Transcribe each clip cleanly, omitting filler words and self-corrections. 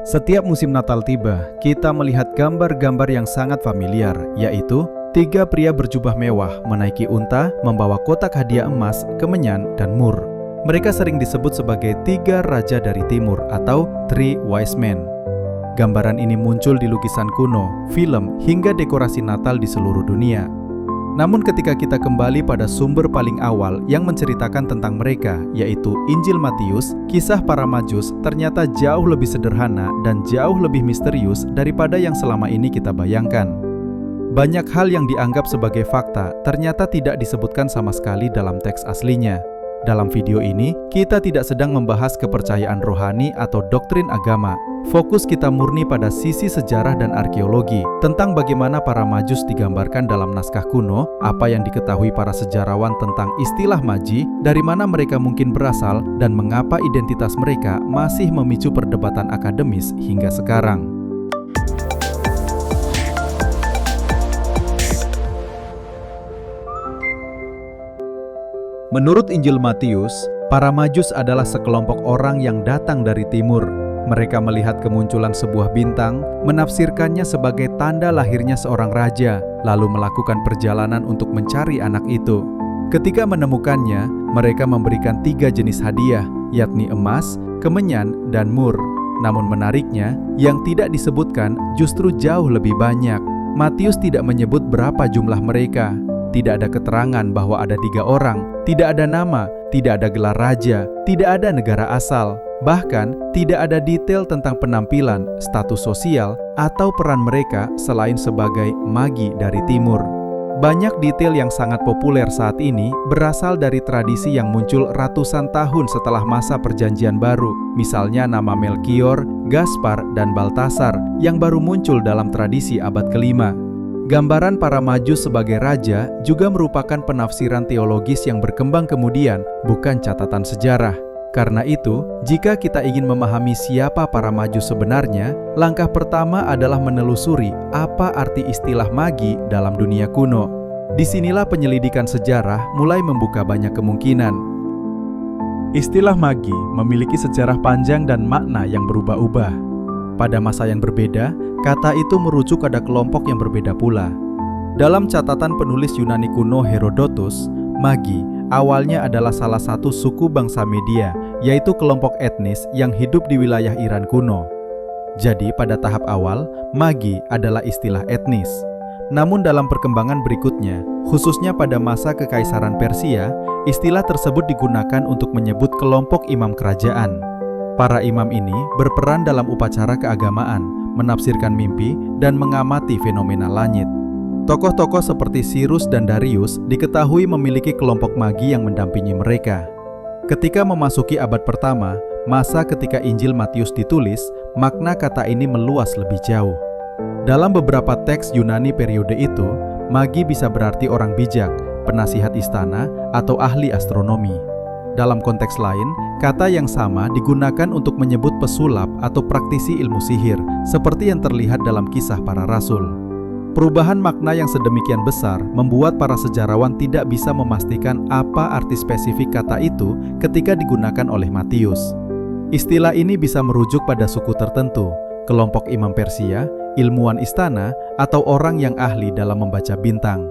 Setiap musim Natal tiba, kita melihat gambar-gambar yang sangat familiar, yaitu 3 pria berjubah mewah menaiki unta, membawa kotak hadiah emas, kemenyan, dan mur. Mereka sering disebut sebagai 3 raja dari timur atau Three Wise Men. Gambaran ini muncul di lukisan kuno, film, hingga dekorasi Natal di seluruh dunia. Namun ketika kita kembali pada sumber paling awal yang menceritakan tentang mereka, yaitu Injil Matius, kisah para Majus ternyata jauh lebih sederhana dan jauh lebih misterius daripada yang selama ini kita bayangkan. Banyak hal yang dianggap sebagai fakta ternyata tidak disebutkan sama sekali dalam teks aslinya. Dalam video ini, kita tidak sedang membahas kepercayaan rohani atau doktrin agama. Fokus kita murni pada sisi sejarah dan arkeologi, tentang bagaimana para Majus digambarkan dalam naskah kuno, apa yang diketahui para sejarawan tentang istilah Magi, dari mana mereka mungkin berasal, dan mengapa identitas mereka masih memicu perdebatan akademis hingga sekarang. Menurut Injil Matius, para Majus adalah sekelompok orang yang datang dari timur. Mereka melihat kemunculan sebuah bintang, menafsirkannya sebagai tanda lahirnya seorang raja, lalu melakukan perjalanan untuk mencari anak itu. Ketika menemukannya, mereka memberikan 3 jenis hadiah, yakni emas, kemenyan, dan mur. Namun menariknya, yang tidak disebutkan justru jauh lebih banyak. Matius tidak menyebut berapa jumlah mereka. Tidak ada keterangan bahwa ada 3 orang, tidak ada nama, tidak ada gelar raja, tidak ada negara asal. Bahkan, tidak ada detail tentang penampilan, status sosial, atau peran mereka selain sebagai magi dari timur. Banyak detail yang sangat populer saat ini berasal dari tradisi yang muncul ratusan tahun setelah masa Perjanjian Baru. Misalnya nama Melkior, Gaspar, dan Baltasar yang baru muncul dalam tradisi abad ke-5. Gambaran para Majus sebagai raja juga merupakan penafsiran teologis yang berkembang kemudian, bukan catatan sejarah. Karena itu, jika kita ingin memahami siapa para Majus sebenarnya, langkah pertama adalah menelusuri apa arti istilah magi dalam dunia kuno. Disinilah penyelidikan sejarah mulai membuka banyak kemungkinan. Istilah magi memiliki sejarah panjang dan makna yang berubah-ubah. Pada masa yang berbeda, kata itu merujuk pada kelompok yang berbeda pula. Dalam catatan penulis Yunani kuno Herodotus, magi awalnya adalah salah satu suku bangsa Media, yaitu kelompok etnis yang hidup di wilayah Iran kuno. Jadi pada tahap awal, magi adalah istilah etnis. Namun dalam perkembangan berikutnya, khususnya pada masa Kekaisaran Persia, istilah tersebut digunakan untuk menyebut kelompok imam kerajaan. Para imam ini berperan dalam upacara keagamaan, menafsirkan mimpi, dan mengamati fenomena langit. Tokoh-tokoh seperti Cyrus dan Darius diketahui memiliki kelompok magi yang mendampingi mereka. Ketika memasuki abad pertama, masa ketika Injil Matius ditulis, makna kata ini meluas lebih jauh. Dalam beberapa teks Yunani periode itu, magi bisa berarti orang bijak, penasihat istana, atau ahli astronomi. Dalam konteks lain, kata yang sama digunakan untuk menyebut pesulap atau praktisi ilmu sihir, seperti yang terlihat dalam Kisah Para Rasul. Perubahan makna yang sedemikian besar membuat para sejarawan tidak bisa memastikan apa arti spesifik kata itu ketika digunakan oleh Matius. Istilah ini bisa merujuk pada suku tertentu, kelompok imam Persia, ilmuwan istana, atau orang yang ahli dalam membaca bintang.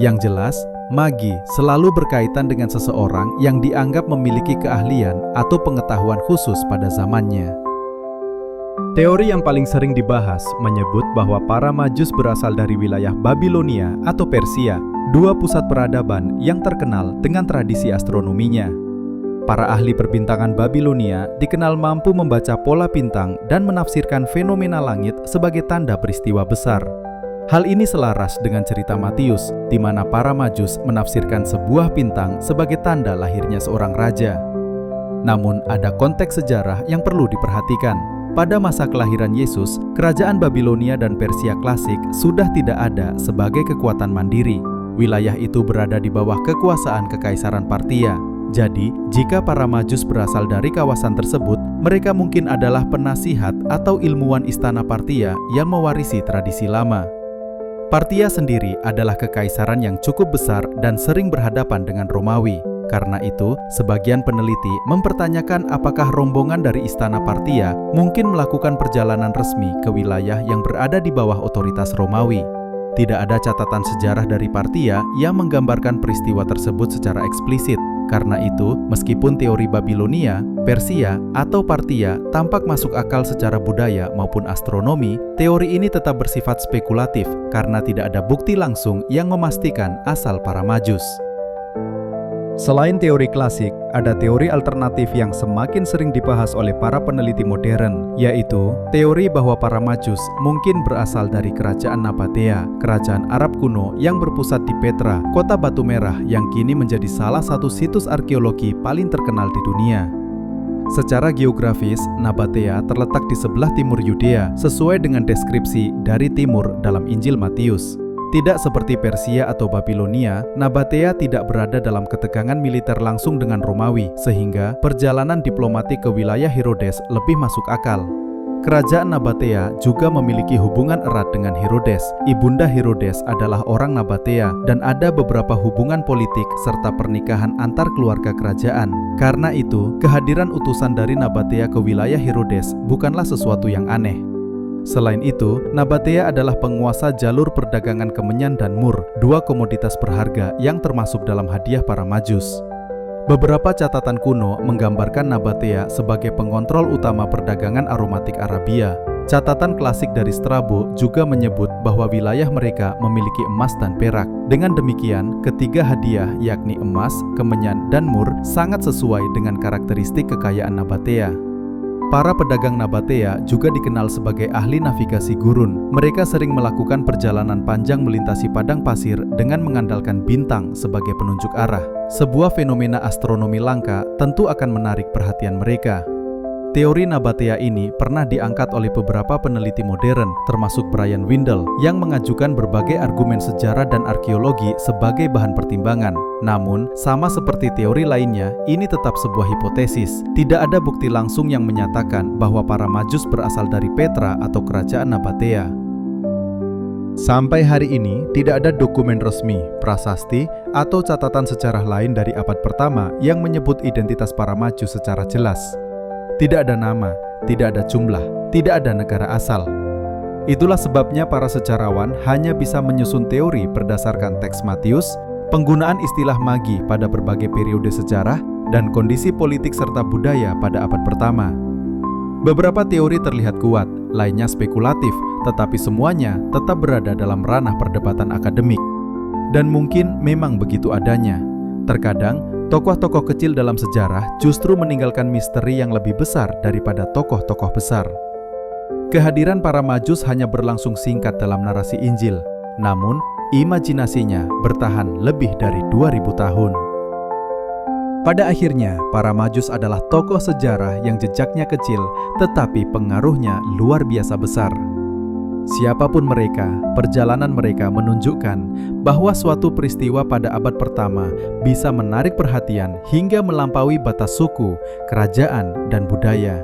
Yang jelas, magi selalu berkaitan dengan seseorang yang dianggap memiliki keahlian atau pengetahuan khusus pada zamannya. Teori yang paling sering dibahas menyebut bahwa para Majus berasal dari wilayah Babilonia atau Persia, 2 pusat peradaban yang terkenal dengan tradisi astronominya. Para ahli perbintangan Babilonia dikenal mampu membaca pola bintang dan menafsirkan fenomena langit sebagai tanda peristiwa besar. Hal ini selaras dengan cerita Matius, di mana para Majus menafsirkan sebuah bintang sebagai tanda lahirnya seorang raja. Namun, ada konteks sejarah yang perlu diperhatikan. Pada masa kelahiran Yesus, kerajaan Babilonia dan Persia klasik sudah tidak ada sebagai kekuatan mandiri. Wilayah itu berada di bawah kekuasaan Kekaisaran Partia. Jadi, jika para Majus berasal dari kawasan tersebut, mereka mungkin adalah penasihat atau ilmuwan istana Partia yang mewarisi tradisi lama. Partia sendiri adalah kekaisaran yang cukup besar dan sering berhadapan dengan Romawi. Karena itu, sebagian peneliti mempertanyakan apakah rombongan dari Istana Parthia mungkin melakukan perjalanan resmi ke wilayah yang berada di bawah otoritas Romawi. Tidak ada catatan sejarah dari Parthia yang menggambarkan peristiwa tersebut secara eksplisit. Karena itu, meskipun teori Babilonia, Persia, atau Parthia tampak masuk akal secara budaya maupun astronomi, teori ini tetap bersifat spekulatif karena tidak ada bukti langsung yang memastikan asal para Majus. Selain teori klasik, ada teori alternatif yang semakin sering dibahas oleh para peneliti modern, yaitu teori bahwa para Majus mungkin berasal dari kerajaan Nabatea, kerajaan Arab kuno yang berpusat di Petra, kota batu merah yang kini menjadi salah satu situs arkeologi paling terkenal di dunia. Secara geografis, Nabatea terletak di sebelah timur Yudea, sesuai dengan deskripsi dari timur dalam Injil Matius. Tidak seperti Persia atau Babilonia, Nabatea tidak berada dalam ketegangan militer langsung dengan Romawi, sehingga perjalanan diplomatik ke wilayah Herodes lebih masuk akal. Kerajaan Nabatea juga memiliki hubungan erat dengan Herodes. Ibunda Herodes adalah orang Nabatea, dan ada beberapa hubungan politik serta pernikahan antar keluarga kerajaan. Karena itu, kehadiran utusan dari Nabatea ke wilayah Herodes bukanlah sesuatu yang aneh. Selain itu, Nabatea adalah penguasa jalur perdagangan kemenyan dan mur, dua komoditas berharga yang termasuk dalam hadiah para Majus. Beberapa catatan kuno menggambarkan Nabatea sebagai pengontrol utama perdagangan aromatik Arabia. Catatan klasik dari Strabo juga menyebut bahwa wilayah mereka memiliki emas dan perak. Dengan demikian, ketiga hadiah yakni emas, kemenyan, dan mur sangat sesuai dengan karakteristik kekayaan Nabatea. Para pedagang Nabatea juga dikenal sebagai ahli navigasi gurun. Mereka sering melakukan perjalanan panjang melintasi padang pasir dengan mengandalkan bintang sebagai penunjuk arah. Sebuah fenomena astronomi langka tentu akan menarik perhatian mereka. Teori Nabatea ini pernah diangkat oleh beberapa peneliti modern, termasuk Brian Windle, yang mengajukan berbagai argumen sejarah dan arkeologi sebagai bahan pertimbangan. Namun, sama seperti teori lainnya, ini tetap sebuah hipotesis. Tidak ada bukti langsung yang menyatakan bahwa para Majus berasal dari Petra atau kerajaan Nabatea. Sampai hari ini, tidak ada dokumen resmi, prasasti, atau catatan sejarah lain dari abad pertama yang menyebut identitas para Majus secara jelas. Tidak ada nama, tidak ada jumlah, tidak ada negara asal. Itulah sebabnya para sejarawan hanya bisa menyusun teori berdasarkan teks Matius, penggunaan istilah magi pada berbagai periode sejarah, dan kondisi politik serta budaya pada abad pertama. Beberapa teori terlihat kuat, lainnya spekulatif, tetapi semuanya tetap berada dalam ranah perdebatan akademik. Dan mungkin memang begitu adanya. Terkadang, tokoh-tokoh kecil dalam sejarah justru meninggalkan misteri yang lebih besar daripada tokoh-tokoh besar. Kehadiran para Majus hanya berlangsung singkat dalam narasi Injil, namun imajinasinya bertahan lebih dari 2000 tahun. Pada akhirnya, para Majus adalah tokoh sejarah yang jejaknya kecil, tetapi pengaruhnya luar biasa besar. Siapapun mereka, perjalanan mereka menunjukkan bahwa suatu peristiwa pada abad pertama bisa menarik perhatian hingga melampaui batas suku, kerajaan, dan budaya.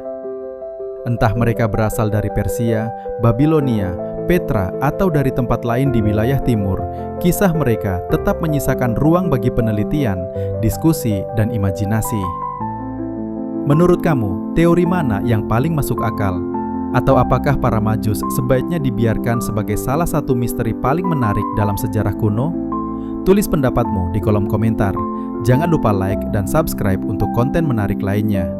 Entah mereka berasal dari Persia, Babilonia, Petra, atau dari tempat lain di wilayah timur, kisah mereka tetap menyisakan ruang bagi penelitian, diskusi, dan imajinasi. Menurut kamu, teori mana yang paling masuk akal? Atau apakah para Majus sebaiknya dibiarkan sebagai salah satu misteri paling menarik dalam sejarah kuno? Tulis pendapatmu di kolom komentar. Jangan lupa like dan subscribe untuk konten menarik lainnya.